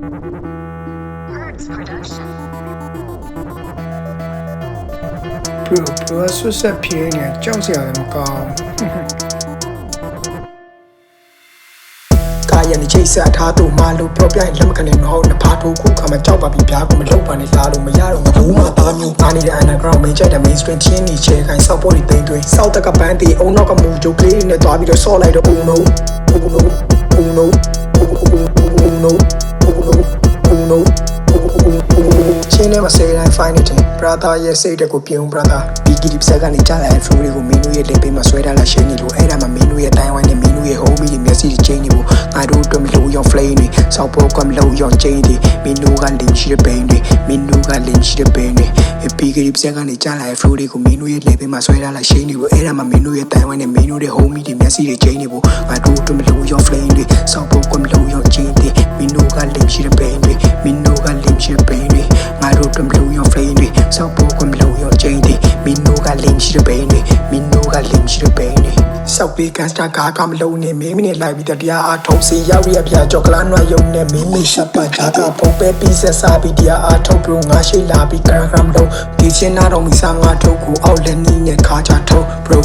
bro ဆွဆက်ပြေးနေကြောက်စရာလည်းမကောင်းကာယနဲ့ချိတ်ဆက်ထားသူမလို့ပြောပြရင်လက်မခံနဲ့တော့နှစ်ဖားထိုးခုခါမှကြောက်ပါပြီဗျာကိုမလုပ်ပါနဲ့လားလို့မရတော့ဘူးမှသားမျိုးငါနေတဲ့ underground မင်းချက်တဲ့ mainstream ချင်းနေချဲခိုင်းစောက်ဖို့တွေတိမ်သွင်းစောက်တက်ကပန်းတီအုံနောက်ကမူဂျိုကလေးနဲ့တွားပြီးတော့ဆော့လိုက်တော့အုံနိုချင်းနဲ့မစေတိုင်း find it brother ရဲ့စိတ်တက်ကိုပြုံး brother ဘီဂီဒီပဆက်ကနေကြားလာတဲ့ flow တွေကိုမင်းတို့ရဲ့လက်ပေးမှာဆွဲထားလာရှင်းနေလို့အဲ့ဒါမှမင်းတို့ရဲ့တိုင်းဝိုင်းနဲ့မင်းတို့ရဲ့ homie တွေမျက်စိတွေချင်းနေဖို့ငါတို့တို့မလို့ရော flame တွေစောက်ပေါ်ကမလို့ရောချင်းတွေမင်းတို့ကလင်းရှိတဲ့ pain တွေမင်းတို့ကလင်းရှိတဲ့ pain တွေဘီဂီဒီပဆက်ကနေကြားလာတဲ့ flow တွေကိုမင်းတို့ရဲ့လက်ပေးမှာဆွဲထားလာရှင်းနေဖို့အဲ့ဒါမှမင်းတို့ရဲ့တိုင်းဝိုင်းနဲ့မင်းတို့ရဲ့ homie တွေမျက်စိတွေချင်းနေဖို့ငါတို့တို့မလို့ရော flame တွေစောက်ပေါ်ကမလို့ရောချင်းတွေမင်းတို့ကလင်းရှိတဲ့ pain တွေမင်းတို့ကလင်းရှိတဲ့ pain တွေငါတို့တို့မလို့ရော flame တွေစောက်ပေါ်ကမလို့ရောချင်းတွေမင်းတို့ကလင်းရှိတဲ့ pain တွေမင်းတို့ကလင်းရှိတဲ့ pain တွေစောက်ပေးကန်စတာကားမလုံးနဲ့မင်းမနဲ့လိုက်ပြီးတရားအားထုတ်စီရောက်ရပြကြောက်ကလာနွားယုံနဲ့မင်းမရှိပါချာကဖုံးပဲပြီးဆက်စားပြီးတရားအားထုတ်ပြီးငါရှိလာပြီးကရကမ်လုံးဒီချင်းနာတော့မိစားငါထုတ်ကိုအောက်လက်နီးနဲ့ခါချထုတ် bro